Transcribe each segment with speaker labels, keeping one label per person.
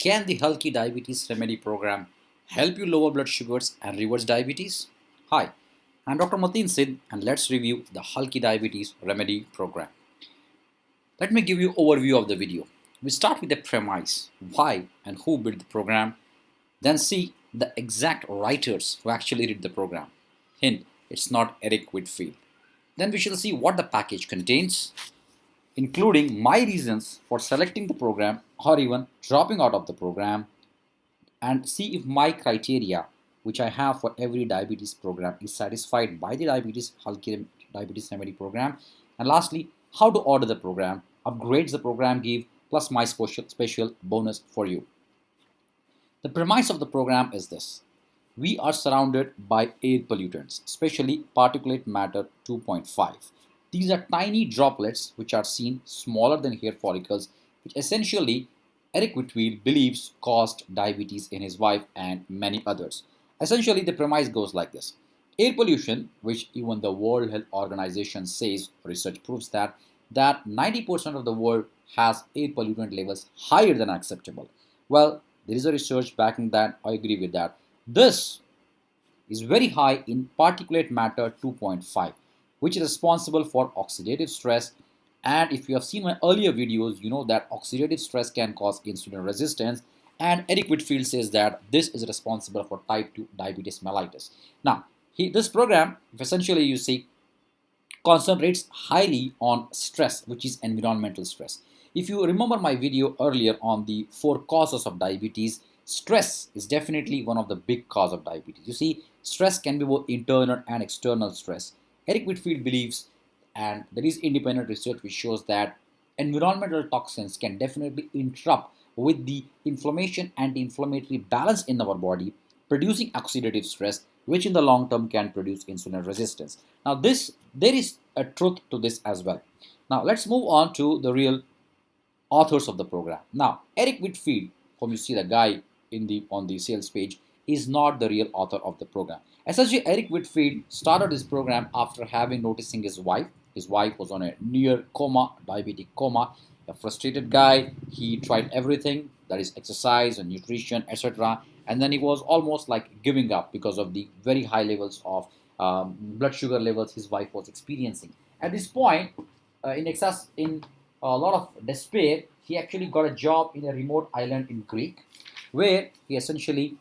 Speaker 1: Can the Halki Diabetes Remedy Program help you lower blood sugars and reverse diabetes? Hi, I'm Dr. Mateen Sid and let's review the Halki Diabetes Remedy Program. Let me give you an overview of the video. We start with the premise, why and who built the program, then see the exact writers who actually did the program. Hint, it's not Eric Whitfield. Then we shall see what the package contains, including my reasons for selecting the program or even dropping out of the program, and see if my criteria which I have for every diabetes program is satisfied by the Halki Diabetes Remedy Program. And lastly, how to order the program, upgrades the program give, plus my special bonus for you. The premise of the program is this. We are surrounded by air pollutants, especially particulate matter 2.5. These are tiny droplets which are seen smaller than hair follicles, which essentially Eric Whitfield believes caused diabetes in his wife and many others. Essentially, the premise goes like this. Air pollution, which even the World Health Organization says, research proves that 90% of the world has air pollutant levels higher than acceptable. Well, there is a research backing that. I agree with that. This is very high in particulate matter 2.5, which is responsible for oxidative stress. And if you have seen my earlier videos, you know that oxidative stress can cause insulin resistance. And Eric Whitfield says that this is responsible for type 2 diabetes mellitus. Now, this program, essentially you see, concentrates highly on stress, which is environmental stress. If you remember my video earlier on the 4 causes of diabetes, stress is definitely one of the big cause of diabetes. You see, stress can be both internal and external stress. Eric Whitfield believes, and there is independent research which shows that environmental toxins can definitely interrupt with the inflammation anti-inflammatory balance in our body, producing oxidative stress, which in the long term can produce insulin resistance. Now there is a truth to this as well. Now let's move on to the real authors of the program. Now Eric Whitfield, whom you see the guy on the sales page, is not the real author of the program. Essentially, Eric Whitfield started his program after having noticing his wife. His wife was on a near coma, diabetic coma. A frustrated guy. He tried everything, that is exercise and nutrition, etc. And then he was almost like giving up because of the very high levels of blood sugar levels his wife was experiencing. At this point, in a lot of despair, he actually got a job in a remote island in Greek, where he essentially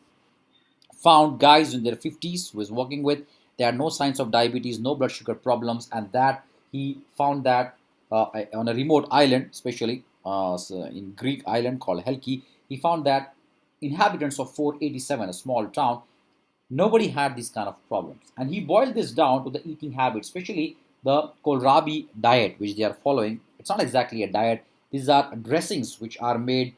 Speaker 1: found guys in their 50s who was working with. There are no signs of diabetes, no blood sugar problems, and that he found that on a remote island, especially in Greek island called Halki, he found that inhabitants of 487, a small town, nobody had these kind of problems. And he boiled this down to the eating habits, especially the kohlrabi diet, which they are following. It's not exactly a diet. These are dressings which are made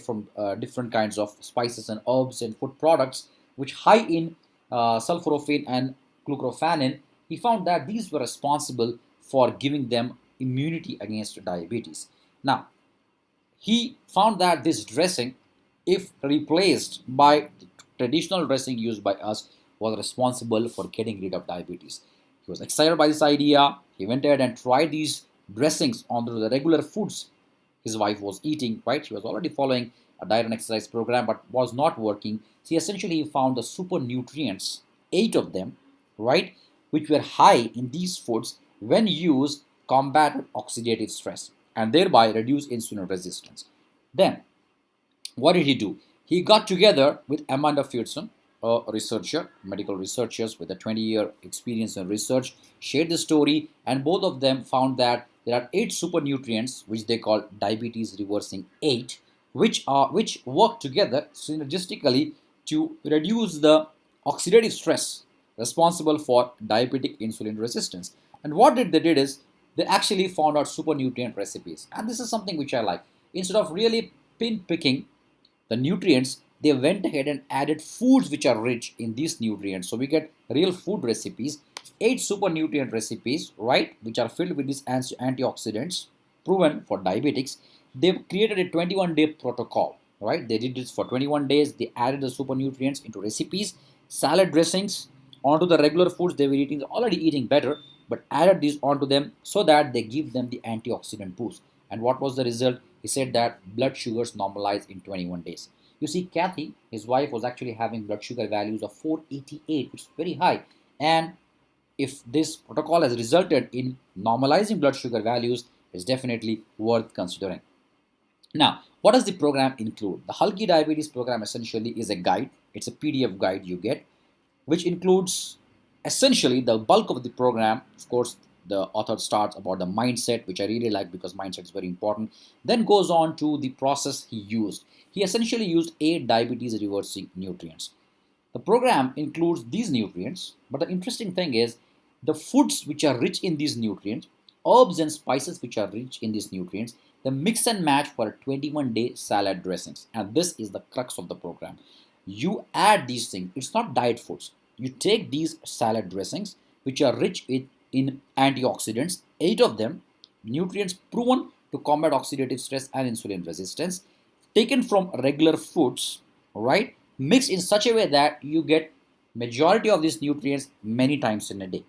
Speaker 1: from different kinds of spices and herbs and food products, which high in sulforaphane and glucophanin. He found that these were responsible for giving them immunity against diabetes. Now, he found that this dressing, if replaced by the traditional dressing used by us, was responsible for getting rid of diabetes. He was excited by this idea. He went ahead and tried these dressings onto the regular foods his wife was eating, right? She was already following a diet and exercise program, but was not working. So essentially, he found the super nutrients, 8 of them, right, which were high in these foods when used combated oxidative stress and thereby reduced insulin resistance. Then, what did he do? He got together with Amanda Feerson, a researcher, medical researchers with a 20-year experience in research, shared the story, and both of them found that there are 8 super nutrients, which they call diabetes reversing 8, which work together synergistically to reduce the oxidative stress responsible for diabetic insulin resistance. And what they did is they actually found out super nutrient recipes. And this is something which I like. Instead of really pin picking the nutrients, they went ahead and added foods which are rich in these nutrients. So we get real food recipes, 8 super nutrient recipes, right, which are filled with these antioxidants proven for diabetics. They've created a 21-day protocol, right? They did this for 21 days. They added the super nutrients into recipes, salad dressings onto the regular foods they were eating, already eating better, but added these onto them so that they give them the antioxidant boost. And what was the result? He said that blood sugars normalize in 21 days. You see, Kathy, his wife, was actually having blood sugar values of 488, which is very high. And if this protocol has resulted in normalizing blood sugar values, it's definitely worth considering. Now, what does the program include? The Halki Diabetes Program essentially is a guide. It's a PDF guide you get, which includes essentially the bulk of the program. Of course, the author starts about the mindset, which I really like because mindset is very important. Then goes on to the process he used. He essentially used 8 diabetes reversing nutrients. The program includes these nutrients, but the interesting thing is the foods which are rich in these nutrients, herbs and spices which are rich in these nutrients, the mix and match for a 21-day salad dressings. And this is the crux of the program. You add these things, it's not diet foods. You take these salad dressings which are rich in antioxidants, 8 of them, nutrients proven to combat oxidative stress and insulin resistance, taken from regular foods, right? Mixed in such a way that you get majority of these nutrients many times in a day.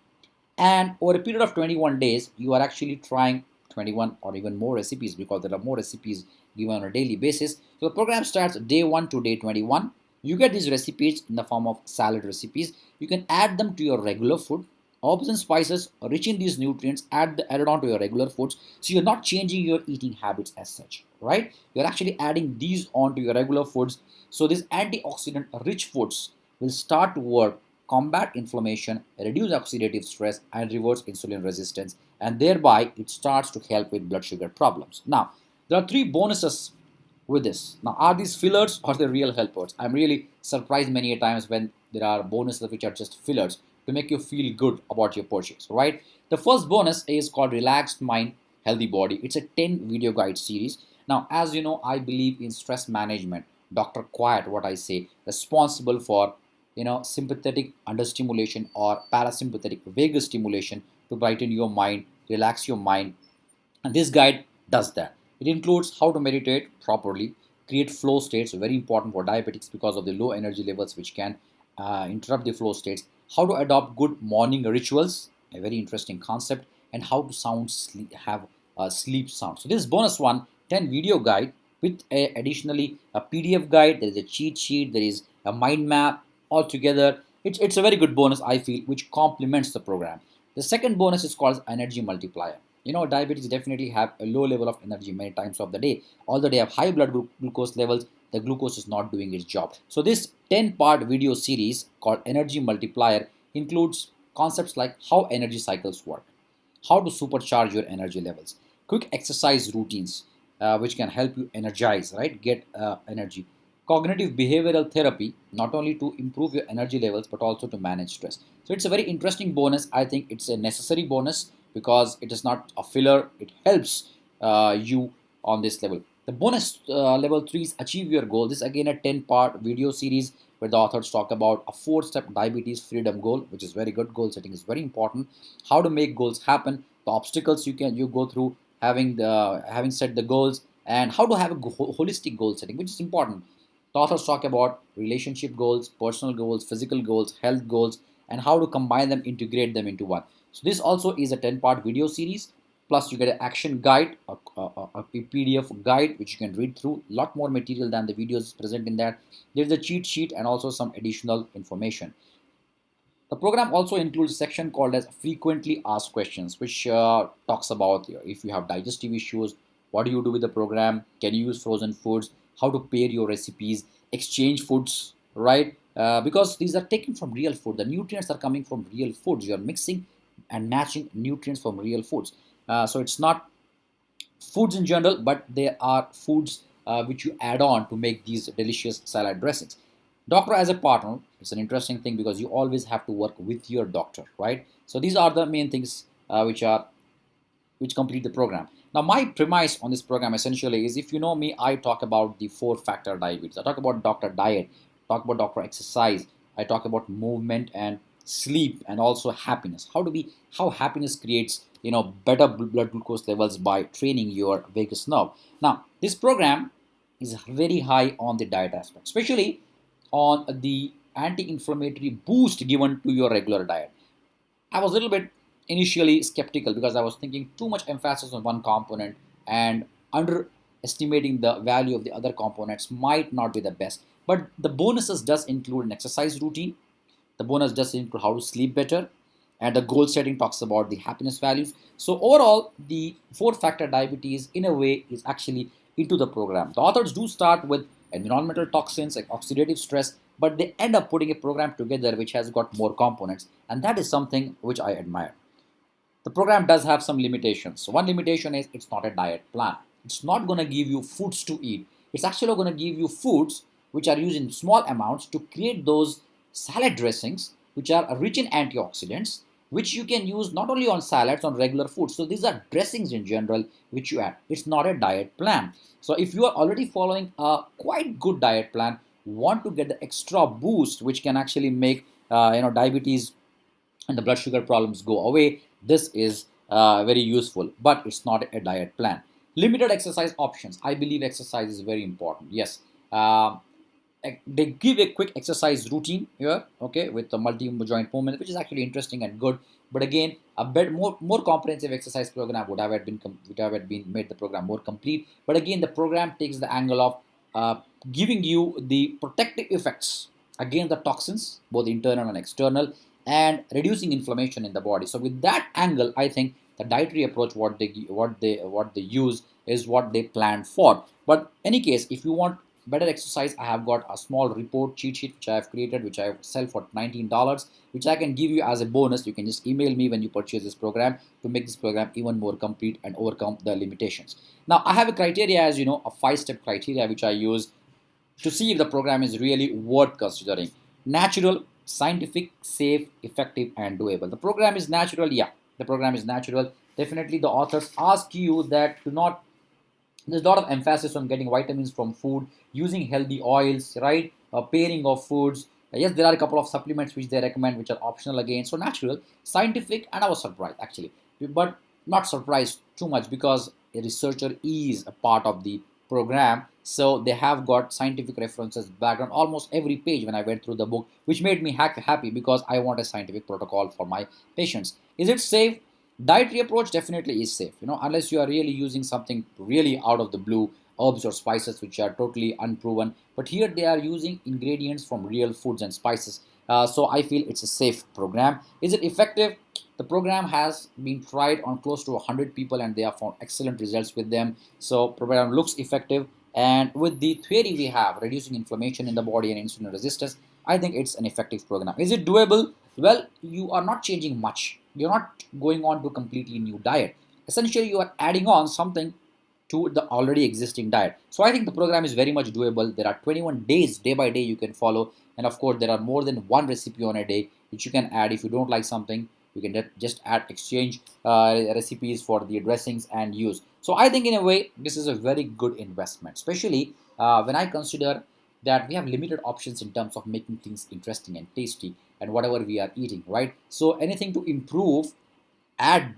Speaker 1: And over a period of 21 days, you are actually trying 21 or even more recipes because there are more recipes given on a daily basis. So the program starts day 1 to day 21. You get these recipes in the form of salad recipes. You can add them to your regular food. Herbs and spices rich in these nutrients added on to your regular foods. So you're not changing your eating habits as such, right? You're actually adding these on to your regular foods. So these antioxidant rich foods will start to work, combat inflammation, reduce oxidative stress, and reverse insulin resistance. And thereby, it starts to help with blood sugar problems. Now, there are 3 bonuses with this. Now, are these fillers or the real helpers? I'm really surprised many a times when there are bonuses which are just fillers to make you feel good about your purchase, right? The first bonus is called Relaxed Mind, Healthy Body. It's a 10 video guide series. Now, as you know, I believe in stress management. Dr. Quiet, what I say, responsible for sympathetic understimulation or parasympathetic vagus stimulation to brighten your mind, relax your mind, and this guide does that. It includes how to meditate properly, create flow states, very important for diabetics because of the low energy levels which can interrupt the flow states, how to adopt good morning rituals, a very interesting concept, and how to have a sleep sound. So this bonus one, 10 video guide with additionally a PDF guide, there is a cheat sheet, there is a mind map altogether. It's a very good bonus, I feel, which complements the program. The second bonus is called energy multiplier. Diabetes definitely have a low level of energy many times of the day. Although they have high blood glucose levels, the glucose is not doing its job. So this 10-part video series called Energy Multiplier includes concepts like how energy cycles work, how to supercharge your energy levels, quick exercise routines, which can help you energize, right? Get energy. Cognitive behavioral therapy, not only to improve your energy levels, but also to manage stress. So it's a very interesting bonus. I think it's a necessary bonus because it is not a filler. It helps you on this level. The bonus level 3 is Achieve Your Goal. This is again a 10-part video series where the authors talk about a 4-step diabetes freedom goal, which is very good. Goal setting is very important. How to make goals happen, the obstacles you go through having set the goals, and how to have a holistic goal setting, which is important. The authors talk about relationship goals, personal goals, physical goals, health goals, and how to combine them, integrate them into one. So this also is a 10-part video series. Plus, you get an action guide, a PDF guide, which you can read through. A lot more material than the videos present in that. There's a cheat sheet and also some additional information. The program also includes a section called as frequently asked questions, which talks about if you have digestive issues, what do you do with the program, can you use frozen foods, how to pair your recipes, exchange foods, right? Because these are taken from real food. The nutrients are coming from real foods. You are mixing and matching nutrients from real foods. So it's not foods in general, but there are foods which you add on to make these delicious salad dressings. Doctor as a partner, it's an interesting thing because you always have to work with your doctor, right? So these are the main things which complete the program. Now, my premise on this program essentially is, if you know me, I talk about the 4-factor diabetes. I talk about doctor diet, talk about doctor exercise, I talk about movement and sleep, and also happiness. How happiness creates better blood glucose levels by training your vagus nerve. Now, this program is very high on the diet aspect, especially on the anti-inflammatory boost given to your regular diet. I was a little bit initially skeptical because I was thinking too much emphasis on one component and estimating the value of the other components might not be the best. But the bonuses does include an exercise routine. The bonus does include how to sleep better, and the goal setting talks about the happiness values. So overall, the 4-factor diabetes in a way is actually into the program. The authors do start with environmental toxins like oxidative stress, but they end up putting a program together which has got more components, and that is something which I admire. The program does have some limitations. So one limitation is it's not a diet plan. It's not going to give you foods to eat. It's actually going to give you foods which are used in small amounts to create those salad dressings which are rich in antioxidants, which you can use not only on salads, on regular food. So these are dressings in general which you add. It's not a diet plan. So if you are already following a quite good diet plan, want to get the extra boost which can actually make diabetes and the blood sugar problems go away, this is very useful, but it's not a diet plan. Limited exercise options. I believe exercise is very important. Yes, they give a quick exercise routine here, okay, with the multi-joint movement, which is actually interesting and good. But again, a bit more comprehensive exercise program would have been made the program more complete. But again, the program takes the angle of giving you the protective effects against the toxins, both internal and external, and reducing inflammation in the body. So with that angle, I think the dietary approach what they use is what they planned for. But any case, if you want better exercise, I have got a small report cheat sheet which I have created, which I sell for $19, which I can give you as a bonus. You can just email me when you purchase this program to make this program even more complete and overcome the limitations. Now I have a criteria, as you know, a 5-step criteria which I use to see if the program is really worth considering. Natural, scientific, safe, effective, and doable. The program is natural, yeah. The program is natural. Definitely, the authors ask you that do not. There's a lot of emphasis on getting vitamins from food, using healthy oils, right? Pairing of foods. Yes, there are a couple of supplements which they recommend, which are optional again. So natural, scientific, and I was surprised actually, but not surprised too much because a researcher is a part of the program. So they have got scientific references background almost every page when I went through the book, which made me happy because I want a scientific protocol for my patients. Is it safe? Dietary approach definitely is safe, unless you are really using something really out of the blue, herbs or spices which are totally unproven. But here they are using ingredients from real foods and spices. So I feel it's a safe program. Is it effective? The program has been tried on close to 100 people and they have found excellent results with them. So program looks effective, and with the theory we have, reducing inflammation in the body and insulin resistance, I think it's an effective program. Is it doable? Well, you are not changing much. You're not going on to a completely new diet. Essentially, you are adding on something to the already existing diet. So I think the program is very much doable. There are 21 days, day by day, you can follow. And of course, there are more than one recipe on a day, which you can add. If you don't like something, you can just add exchange recipes for the dressings and use. So I think in a way, this is a very good investment, especially when I consider that we have limited options in terms of making things interesting and tasty and whatever we are eating, right? So anything to improve, add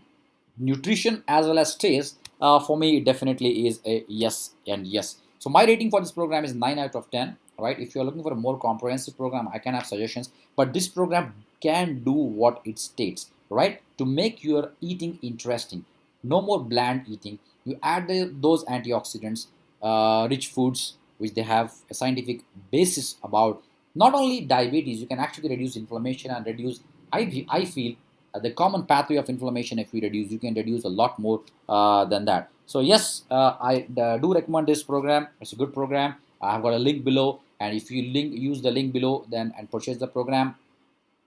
Speaker 1: nutrition as well as taste, for me it definitely is a yes and yes. So my rating for this program is 9 out of 10, right? If you're looking for a more comprehensive program, I can have suggestions, but this program can do what it states, right? To make your eating interesting. No more bland eating. You add those antioxidants, rich foods which they have a scientific basis about. Not only diabetes, you can actually reduce inflammation and reduce, I feel, the common pathway of inflammation. If we reduce, you can reduce a lot more than that. So yes, I do recommend this program. It's a good program. I have got a link below, and if you use the link below then and purchase the program,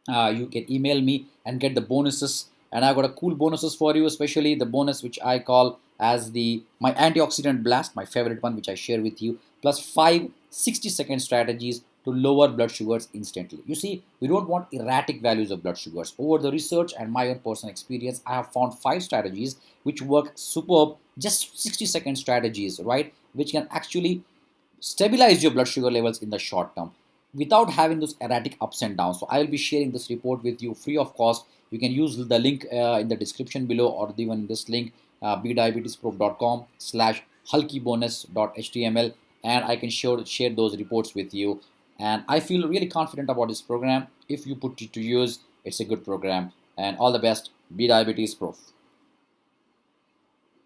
Speaker 1: you can email me and get the bonuses. And I've got a cool bonuses for you, especially the bonus which I call as the my antioxidant blast, my favorite one, which I share with you, plus 5 60-second strategies to lower blood sugars instantly. You see, we don't want erratic values of blood sugars. Over the research and my own personal experience, I have found 5 strategies which work superb, just 60-second strategies, right, which can actually stabilize your blood sugar levels in the short term without having those erratic ups and downs. So I will be sharing this report with you free of cost. You can use the link in the description below, or even this link, bdiabetespro.com/hulkybonus.html, and I can share those reports with you. And I feel really confident about this program. If you put it to use, it's a good program. And all the best, Be Diabetes Pro.